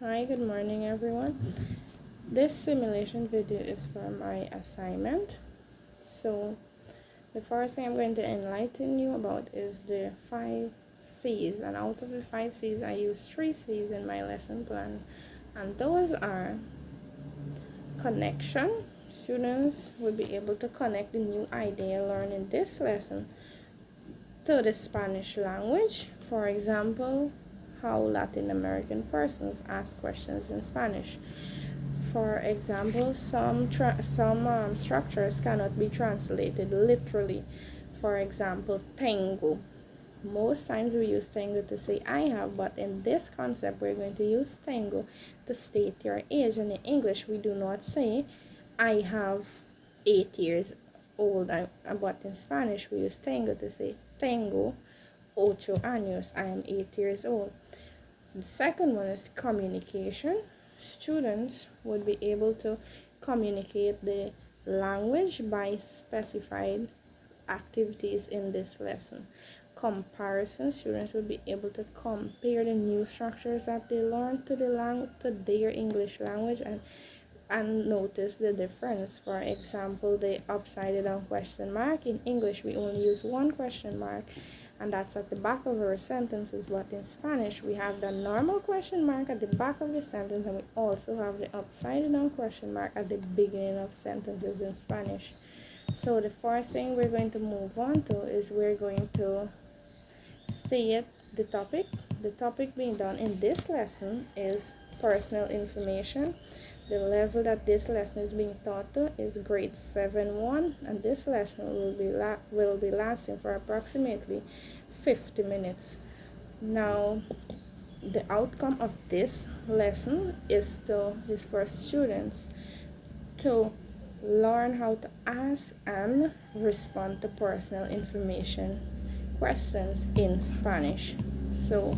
Hi, good morning everyone. This simulation video is for my assignment. So the first thing I'm going to enlighten you about is the 5 C's, and out of the 5 C's I use 3 C's in my lesson plan, and those are connection. Students will be able to connect the new idea learned in this lesson to the Spanish language. For example, how Latin American persons ask questions in Spanish. For example, some structures cannot be translated literally. For example, tengo. Most times we use tengo to say I have, but in this concept we're going to use tengo to state your age. And in English we do not say I have 8 years old, but in Spanish we use tengo to say tengo 8 años. I am 8 years old. So the second one is communication. Students would be able to communicate the language by specified activities in this lesson. Comparison. Students would be able to compare the new structures that they learn to their English language and notice the difference. For example, the upside down question mark. In English we only use one question mark, and that's at the back of our sentences, but in Spanish we have the normal question mark at the back of the sentence, and we also have the upside down question mark at the beginning of sentences in Spanish. So the first thing we're going to move on to is we're going to state the topic. The topic being done in this lesson is personal information. The level that this lesson is being taught to is grade 7-1, and this lesson will be lasting for approximately 50 minutes. Now, the outcome of this lesson is for students to learn how to ask and respond to personal information questions in Spanish. So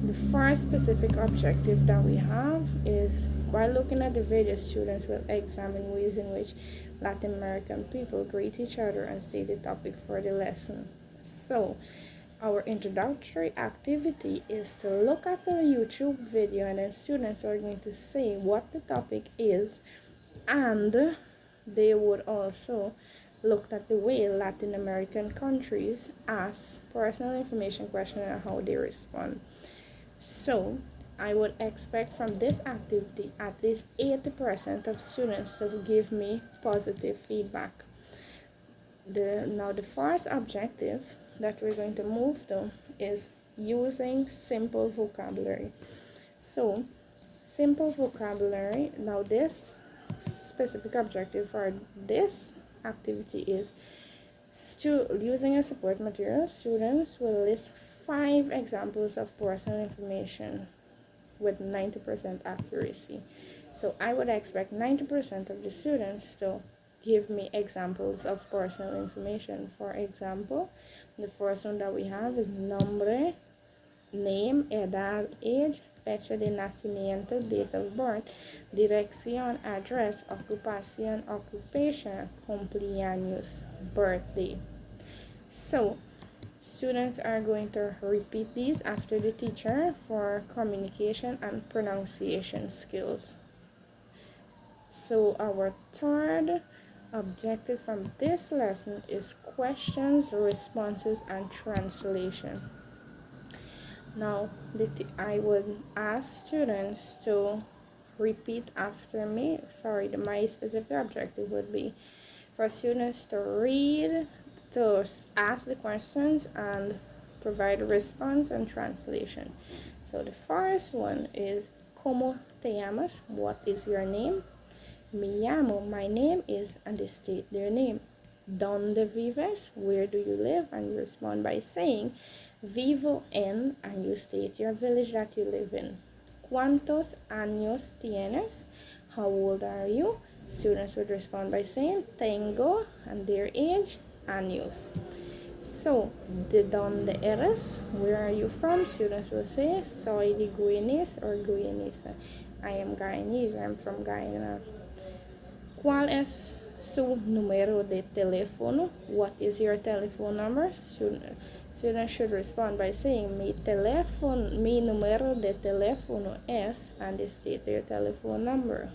the first specific objective that we have is, while looking at the video, students will examine ways in which Latin American people greet each other and state the topic for the lesson. So our introductory activity is to look at the YouTube video, and then students are going to say what the topic is, and they would also look at the way Latin American countries ask personal information questions and how they respond. So I would expect from this activity at least 80% of students to give me positive feedback. Now the first objective that we're going to move to is using simple vocabulary. So simple vocabulary, now this specific objective for this activity is using a support material. Students will list 5 examples of personal information with 90% accuracy. So I would expect 90% of the students to give me examples of personal information. For example, the first one that we have is nombre, name, edad, age, fecha de nacimiento, date of birth, dirección, address, ocupación, occupation, cumpleaños, birthday. So students are going to repeat these after the teacher for communication and pronunciation skills. So our third objective from this lesson is questions, responses, and translation. Now, I would ask students to repeat after me. My specific objective would be for students to read, to ask the questions, and provide a response and translation. So the first one is, ¿Cómo te llamas? What is your name? Me llamo, my name is, and they state their name. ¿Dónde vives? Where do you live? And you respond by saying, vivo en, and you state your village that you live in. ¿Cuántos años tienes? How old are you? Students would respond by saying tengo, and their age, años. So, ¿de dónde eres? Where are you from? Students will say soy de Guyanese or Guyanese. I am Guyanese, I'm from Guyana. ¿Cuál es su número de teléfono? What is your telephone number? Students should respond by saying mi número de teléfono es, and they state their telephone number.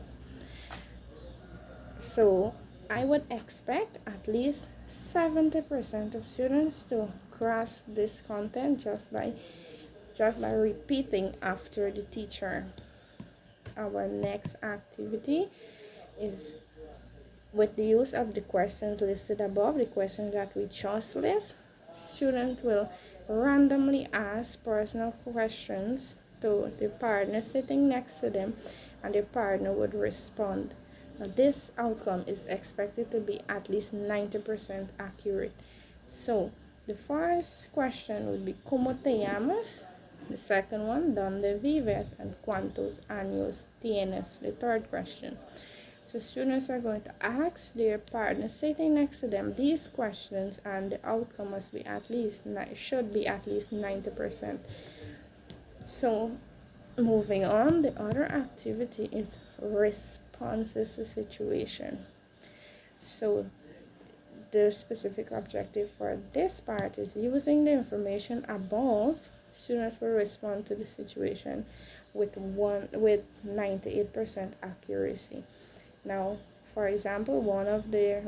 So I would expect at least 70% of students to grasp this content just by repeating after the teacher. Our next activity is with the use of the questions listed above, the questions that we just list. Students will randomly ask personal questions to the partner sitting next to them, and the partner would respond. Now, this outcome is expected to be at least 90% accurate. So, the first question would be ¿Cómo te llamas? The second one, ¿Dónde vives? And ¿Cuántos años tienes? The third question. So students are going to ask their partner sitting next to them these questions, and the outcome should be at least 90%. So moving on, the other activity is responses to situation. So the specific objective for this part is using the information above. Students will respond to the situation with 98% accuracy. Now, for example, one of the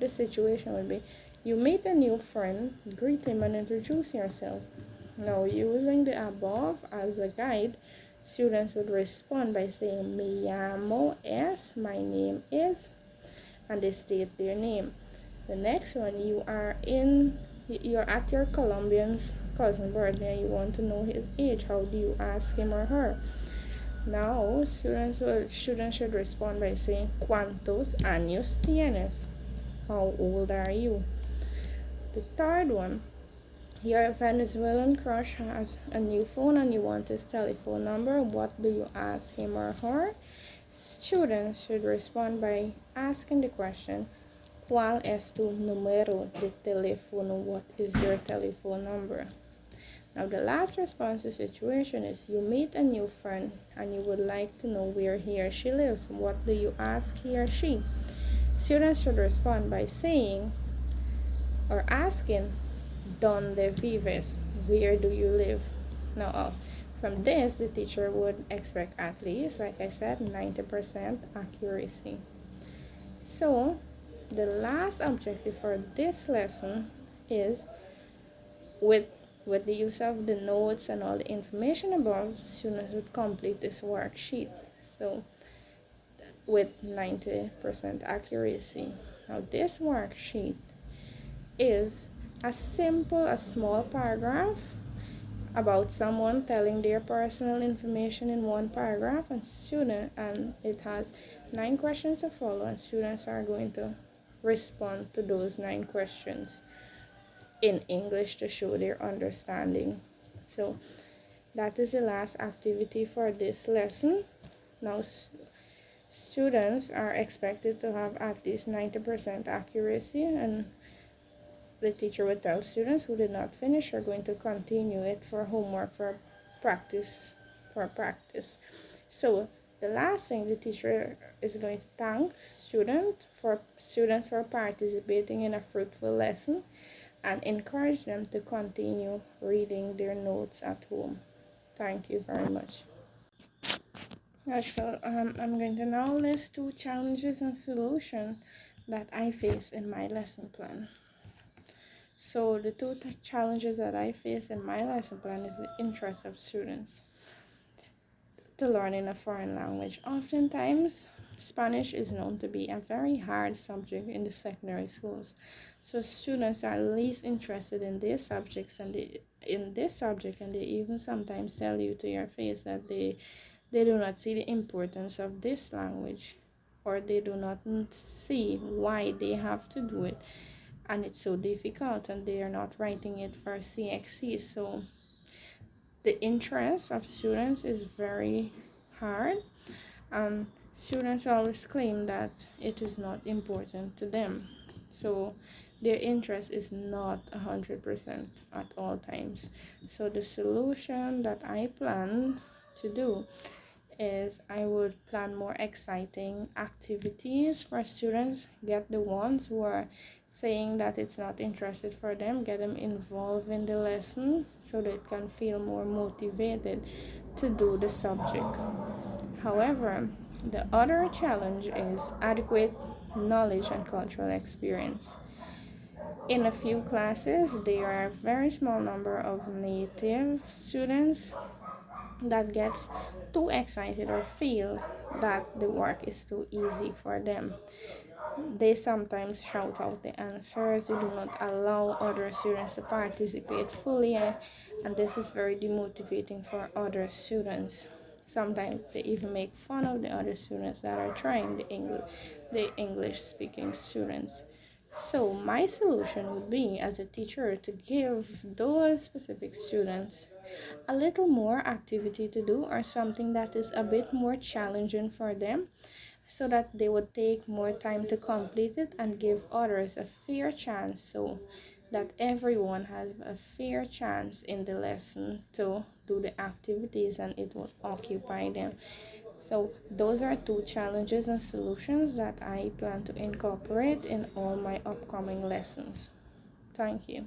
situation would be, you meet a new friend, greet him and introduce yourself. Now, using the above as a guide, students would respond by saying, Me llamo es, my name is, and they state their name. The next one, you're at your Colombian's cousin's birthday and you want to know his age. How do you ask him or her? Now, students should respond by saying, ¿Cuántos años tienes? How old are you? The third one, your Venezuelan crush has a new phone and you want his telephone number. What do you ask him or her? Students should respond by asking the question, ¿Cuál es tu número de teléfono? What is your telephone number? Now, the last response to situation is, you meet a new friend and you would like to know where he or she lives. What do you ask he or she? Students should respond by saying or asking, ¿Dónde vives? Where do you live? Now, from this, the teacher would expect at least, like I said, 90% accuracy. So, the last objective for this lesson is with the use of the notes and all the information above, students would complete this worksheet. So with 90% accuracy. Now this worksheet is a small paragraph about someone telling their personal information in one paragraph, and it has 9 questions to follow, and students are going to respond to those 9 questions in English to show their understanding. So that is the last activity for this lesson. Now students are expected to have at least 90% accuracy, and the teacher would tell students who did not finish are going to continue it for homework, for practice. So the last thing, the teacher is going to thank students for participating in a fruitful lesson and encourage them to continue reading their notes at home. Thank you very much. So I'm going to now list 2 challenges and solutions that I face in my lesson plan. So the 2 challenges that I face in my lesson plan is the interest of students to learning a foreign language. Oftentimes, Spanish is known to be a very hard subject in the secondary schools. So students are least interested in these subjects and they even sometimes tell you to your face that they do not see the importance of this language, or they do not see why they have to do it, and it's so difficult, and they are not writing it for CXC. So the interest of students is very hard, and students always claim that it is not important to them. So their interest is not 100% at all times. So the solution that I plan to do is I would plan more exciting activities for students, get the ones who are saying that it's not interested for them, get them involved in the lesson so they can feel more motivated to do the subject. However, the other challenge is adequate knowledge and cultural experience. In a few classes, there are a very small number of native students that gets too excited or feel that the work is too easy for them. They sometimes shout out the answers, they do not allow other students to participate fully, and this is very demotivating for other students. Sometimes they even make fun of the other students that are trying the English speaking students. So my solution would be, as a teacher, to give those specific students a little more activity to do, or something that is a bit more challenging for them, so that they would take more time to complete it and give others a fair chance, so that everyone has a fair chance in the lesson to do the activities and it will occupy them. So those are two challenges and solutions that I plan to incorporate in all my upcoming lessons. Thank you.